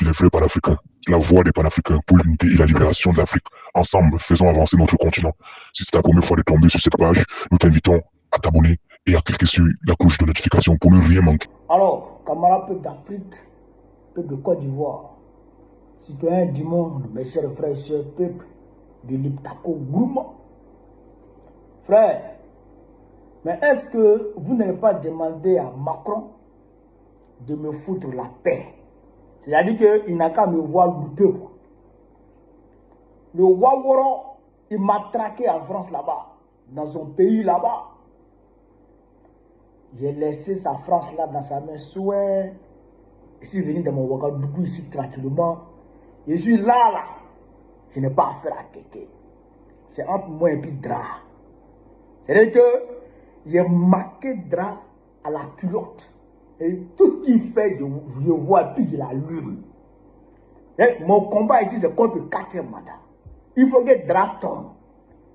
les vrais panafricains, la voix des panafricains pour l'unité et la libération de l'Afrique. Ensemble, faisons avancer notre continent. Si c'est ta première fois de tomber sur cette page, nous t'invitons à t'abonner et à cliquer sur la cloche de notification pour ne rien manquer. Alors, camarades peuple d'Afrique, peuple de Côte d'Ivoire, citoyens du monde, mes chers frères et sœurs, peuple de l'Iptako Gourma, frères, mais est-ce que vous n'allez pas demander à Macron de me foutre la paix? C'est-à-dire qu'il n'a qu'à me voir louper. Le Waworo, il m'a traqué en France là-bas, dans son pays là-bas. J'ai laissé sa France là dans sa main, souhait. Je suis venu dans mon Ouagadougou ici tranquillement. Je suis là, là. Je n'ai pas affaire à quelqu'un. C'est entre moi et puis Dra. C'est-à-dire que j'ai marqué Dra à la culotte. Et tout ce qu'il fait, je vois et puis je l'allume. Mon combat ici, c'est contre le 4e mandat. Il faut que Dra tombe.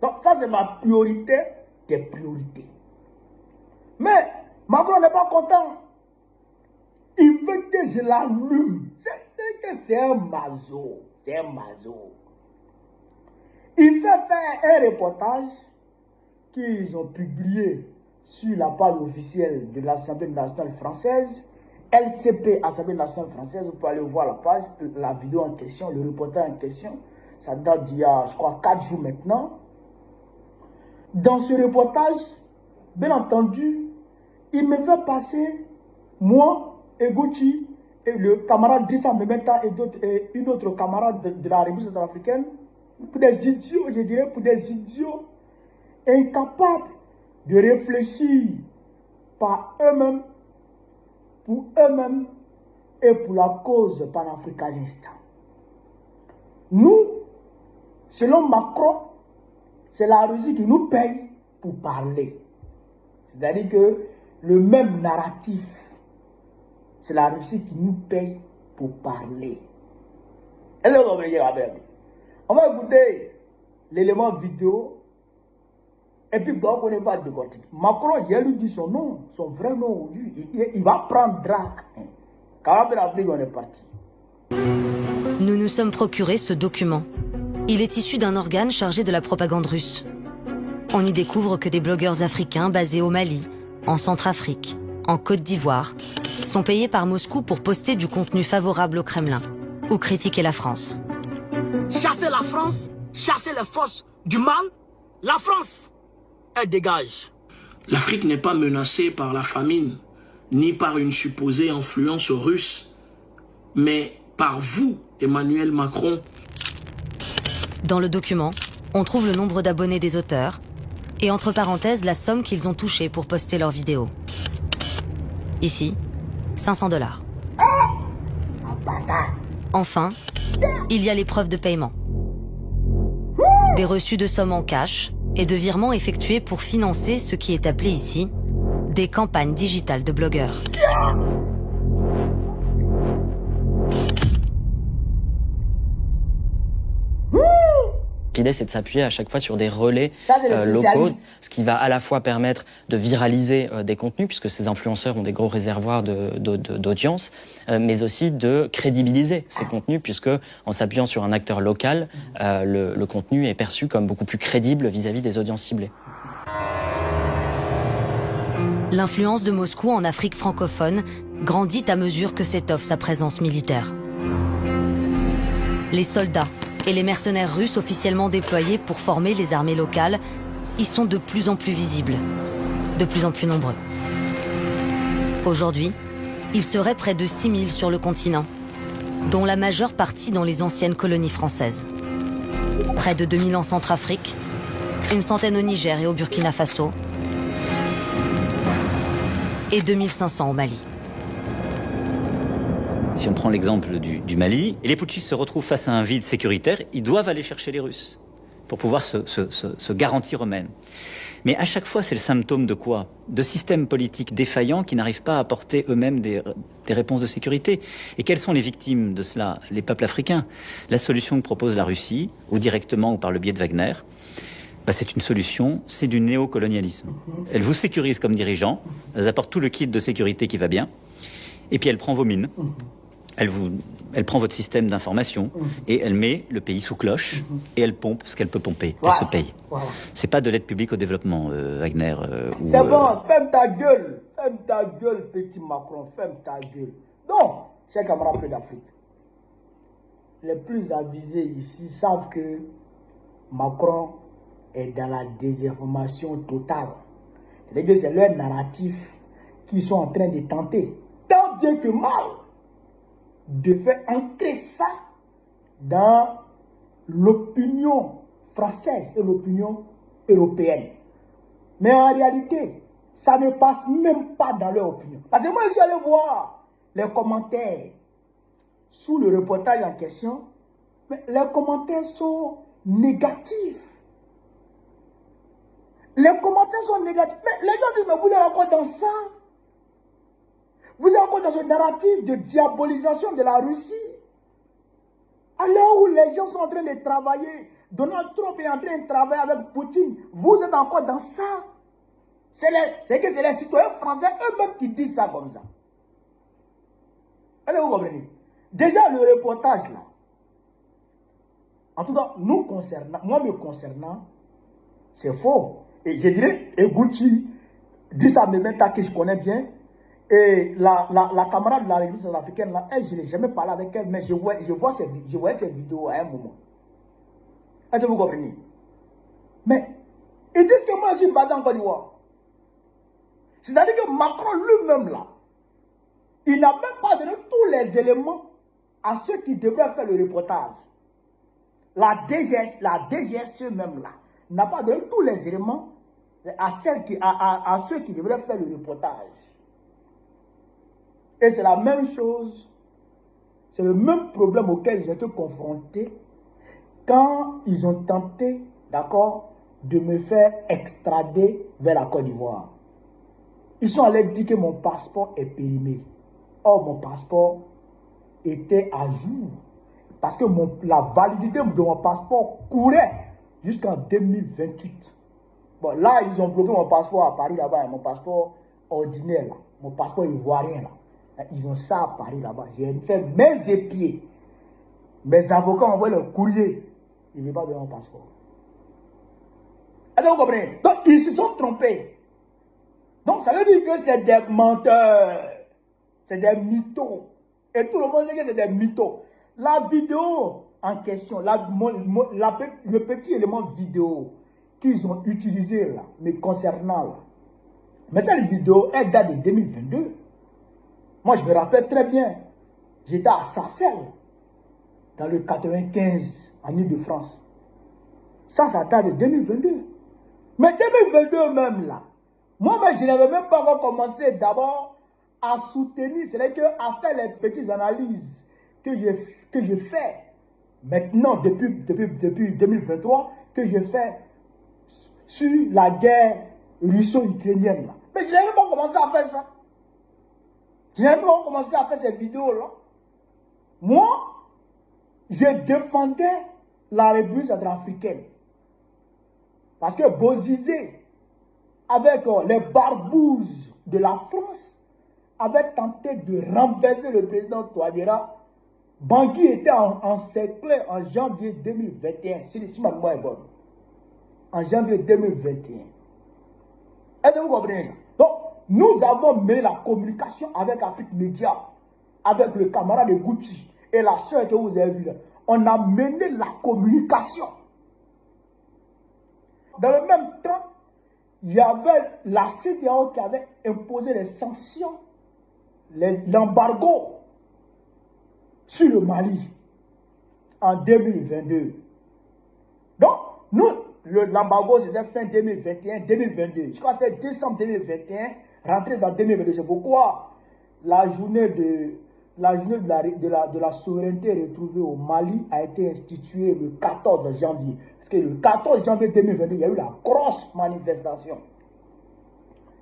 Donc ça, c'est ma priorité des priorités. Mais Macron n'est pas content. Il veut que je l'allume. C'est un mazo. C'est un mazo. Il fait faire un reportage qu'ils ont publié sur la page officielle de l'Assemblée nationale française, LCP, Assemblée nationale française. Vous pouvez aller voir la page, la vidéo en question, le reportage en question. Ça date d'il y a, je crois, 4 jours maintenant. Dans ce reportage, bien entendu, il me fait passer, moi, et Gucci, et le camarade Drissa Mementa et une autre camarade de la République centrafricaine, pour des idiots, je dirais, pour des idiots incapables de réfléchir par eux-mêmes, pour eux-mêmes et pour la cause panafricaniste. Nous, selon Macron, c'est la Russie qui nous paye pour parler. C'est-à-dire que le même narratif, c'est la Russie qui nous paye pour parler. On va écouter l'élément vidéo. Et puis, on ne connaît pas de côté. Macron, j'ai lui dit son nom, son vrai nom aujourd'hui. Il va prendre Dra. Quand l'Afrique, on est parti. Nous nous sommes procuré ce document. Il est issu d'un organe chargé de la propagande russe. On y découvre que des blogueurs africains basés au Mali, en Centrafrique, en Côte d'Ivoire, sont payés par Moscou pour poster du contenu favorable au Kremlin ou critiquer la France. Chasser la France, chasser les forces du mal, la France, elle dégage. L'Afrique n'est pas menacée par la famine, ni par une supposée influence russe, mais par vous, Emmanuel Macron. Dans le document, on trouve le nombre d'abonnés des auteurs et entre parenthèses la somme qu'ils ont touchée pour poster leurs vidéos. Ici, 500 $. Enfin, il y a les preuves de paiement. Des reçus de sommes en cash et de virements effectués pour financer ce qui est appelé ici des campagnes digitales de blogueurs. L'idée, c'est de s'appuyer à chaque fois sur des relais locaux, ce qui va à la fois permettre de viraliser des contenus, puisque ces influenceurs ont des gros réservoirs d'audience, mais aussi de crédibiliser ces contenus, puisque en s'appuyant sur un acteur local, le contenu est perçu comme beaucoup plus crédible vis-à-vis des audiences ciblées. L'influence de Moscou en Afrique francophone grandit à mesure que s'étoffe sa présence militaire. Les soldats et les mercenaires russes officiellement déployés pour former les armées locales y sont de plus en plus visibles, de plus en plus nombreux. Aujourd'hui, il serait près de 6 000 sur le continent, dont la majeure partie dans les anciennes colonies françaises. Près de 2 000 en Centrafrique, une centaine au Niger et au Burkina Faso, et 2 500 au Mali. Si on prend l'exemple du Mali, et les putschistes se retrouvent face à un vide sécuritaire, ils doivent aller chercher les Russes pour pouvoir se garantir eux-mêmes. Mais à chaque fois, c'est le symptôme de quoi? De systèmes politiques défaillants qui n'arrivent pas à apporter eux-mêmes des réponses de sécurité. Et quelles sont les victimes de cela? Les peuples africains. La solution que propose la Russie, ou directement ou par le biais de Wagner, c'est une solution, c'est du néocolonialisme. Elle vous sécurise comme dirigeant, elle apporte tout le kit de sécurité qui va bien, et puis elle prend vos mines. Elle prend votre système d'information et elle met le pays sous cloche et elle pompe ce qu'elle peut pomper. Voilà. Elle se paye. Voilà. C'est pas de l'aide publique au développement, Wagner. C'est bon, ferme ta gueule. Ferme ta gueule, petit Macron. Ferme ta gueule. Donc, chers camarades d'Afrique, les plus avisés ici savent que Macron est dans la désinformation totale. C'est-à-dire que c'est leur narratif qu'ils sont en train de tenter, tant bien que mal, de faire entrer ça dans l'opinion française et l'opinion européenne. Mais en réalité, ça ne passe même pas dans leur opinion. Parce que moi, je suis allé voir les commentaires sous le reportage en question, mais les commentaires sont négatifs. Les commentaires sont négatifs. Mais les gens disent, mais vous êtes encore dans ça? Vous êtes encore dans ce narratif de diabolisation de la Russie? À l'heure où les gens sont en train de travailler, Donald Trump est en train de travailler avec Poutine, vous êtes encore dans ça? C'est les citoyens français eux-mêmes qui disent ça comme ça. Allez, vous comprenez? Déjà, le reportage là, en tout cas, nous concernant, moi me concernant, c'est faux. Et je dirais, et Gucci, dit ça Mementa que je connais bien, et la camarade de la République centrafricaine, là, elle, je n'ai jamais parlé avec elle, mais je voyais ses vidéos à un moment. Est-ce que vous comprenez? Mais, ils disent que moi, je suis basé en Côte d'Ivoire. C'est-à-dire que Macron lui-même, là, il n'a même pas donné tous les éléments à ceux qui devraient faire le reportage. La DGSE même, là, n'a pas donné tous les éléments à ceux qui devraient faire le reportage. Et c'est la même chose, c'est le même problème auquel ils étaient confrontés quand ils ont tenté, d'accord, de me faire extrader vers la Côte d'Ivoire. Ils sont allés dire que mon passeport est périmé. Or, mon passeport était à jour. Parce que la validité de mon passeport courait jusqu'en 2028. Bon, là, ils ont bloqué mon passeport à Paris là-bas, mon passeport ordinaire, là, mon passeport ivoirien. Là. Ils ont ça à Paris là-bas. J'ai fait mains et pieds. Mes avocats ont envoyé le courrier. Ils ne veulent pas donner mon passeport. Alors, vous comprenez? Donc, ils se sont trompés. Donc, ça veut dire que c'est des menteurs. C'est des mythos. Et tout le monde sait que c'est des mythos. La vidéo en question, le petit élément vidéo qu'ils ont utilisé là, mais concernant là. Mais cette vidéo, elle date de 2022. Moi, je me rappelle très bien. J'étais à Sarcelles, dans le 95, en Ile-de-France. Ça date de 2022. Mais 2022 même là, moi-même, je n'avais même pas encore commencé d'abord à soutenir, c'est-à-dire à faire les petites analyses que je fais maintenant, depuis 2023, que je fais sur la guerre russo-ukrainienne. Mais je n'avais même pas commencé à faire ça. Je n'avais même pas commencé à faire ces vidéos-là. Moi, je défendais la République centrafricaine. Parce que Bozizé, avec les barbouzes de la France, avait tenté de renverser le président Touadéra. Bangui était encerclé en janvier 2021, si ma mémoire est bonne. En janvier 2021. Est-ce que vous comprenez ça? Donc, nous avons mené la communication avec Afrique Média, avec le camarade de Gucci et la soeur que vous avez vue là. On a mené la communication. Dans le même temps, il y avait la CEDEAO qui avait imposé les sanctions, l'embargo sur le Mali en 2022. Donc, nous, l'embargo c'était fin 2021-2022. Je crois que c'était décembre 2021, rentré dans 2022. C'est pourquoi la journée de la souveraineté retrouvée au Mali a été instituée le 14 janvier. Parce que le 14 janvier 2022, il y a eu la grosse manifestation.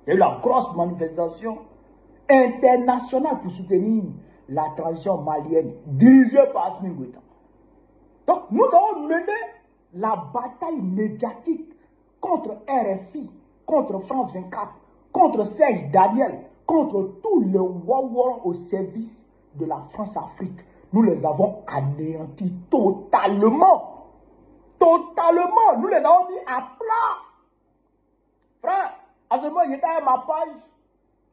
Il y a eu la grosse manifestation internationale pour soutenir la transition malienne dirigée par Assimi Goïta. Donc, nous avons mené la bataille médiatique contre RFI, contre France 24, contre Serge Daniel, contre tout le Wawara au service de la France-Afrique, nous les avons anéantis totalement. Totalement. Nous les avons mis à plat. Frère, à ce moment, il était à ma page.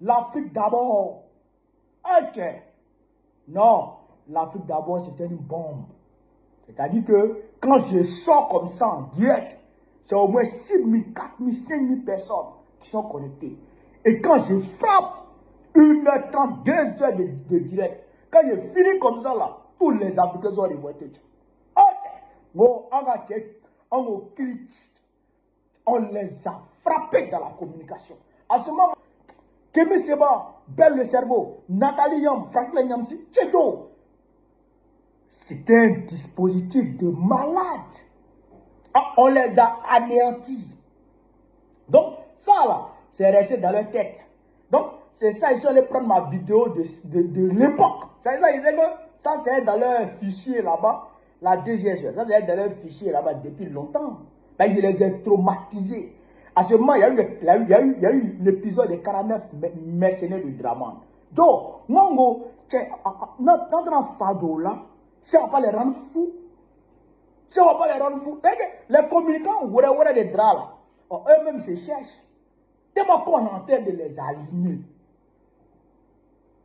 L'Afrique d'abord. Ok. Non, l'Afrique d'abord, c'était une bombe. C'est-à-dire que quand je sors comme ça en direct, c'est au moins 6 000, 4 000, 5 000 personnes qui sont connectées. Et quand je frappe 1h30, 2h de direct, quand je finis comme ça là, tous les Africains sont révoltés. Ok. Bon, on les a frappés dans la communication. À ce moment, Kémy Seba, Belle le cerveau, Nathalie Yam, Franklin Yamsi, Tcheto. C'était un dispositif de malade. On les a anéantis. Donc, ça là, c'est resté dans leur tête. Donc, c'est ça, ils sont allés prendre ma vidéo de l'époque. C'est ça, ils disaient que ça, c'est dans leur fichier là-bas, la DGSE. Ça, c'est dans leur fichier là-bas depuis longtemps. Ben, je les ai traumatisés. À ce moment, il y a eu l'épisode des 49 mercenaires du Draman. Donc, notre fado là, si on va pas les rendre fous, si on va pas les rendre fous, les communicants, des draps là, eux-mêmes se cherchent. Tellement qu'on est en train de les aligner.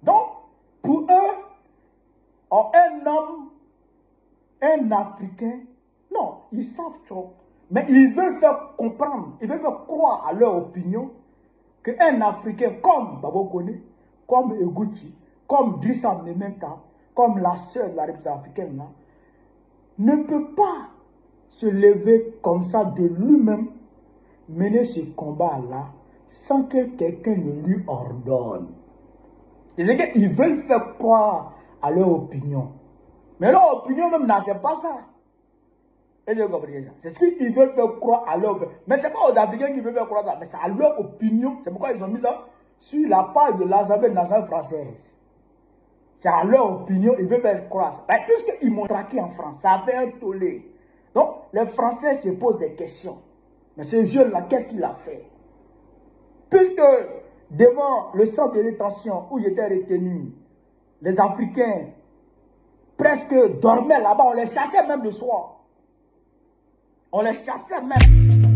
Donc, pour eux, un homme, un Africain, non, ils savent trop. Mais ils veulent faire comprendre, ils veulent faire croire à leur opinion qu'un Africain comme Babo Koné, comme Eguchi, comme Drissa Mementa, comme la sœur de la République africaine, là, ne peut pas se lever comme ça de lui-même, mener ce combat-là, sans que quelqu'un ne lui ordonne. C'est-à-dire qu'ils veulent faire croire à leur opinion. Mais leur opinion même, c'est pas ça. Et j'ai compris ça. C'est ce qu'ils veulent faire croire à leur opinion. Mais ce n'est pas aux Africains qui veulent faire croire ça, mais c'est à leur opinion. C'est pourquoi ils ont mis ça sur la page de l'Assemblée nationale française. C'est à leur opinion, ils veulent faire croire ça. Ben, puisqu'ils m'ont traqué en France, ça a fait un tollé. Donc, les Français se posent des questions. Mais ce jeune-là, qu'est-ce qu'il a fait? Puisque devant le centre de détention où j'étais retenu, les Africains presque dormaient là-bas, on les chassait même le soir. On les chassait même.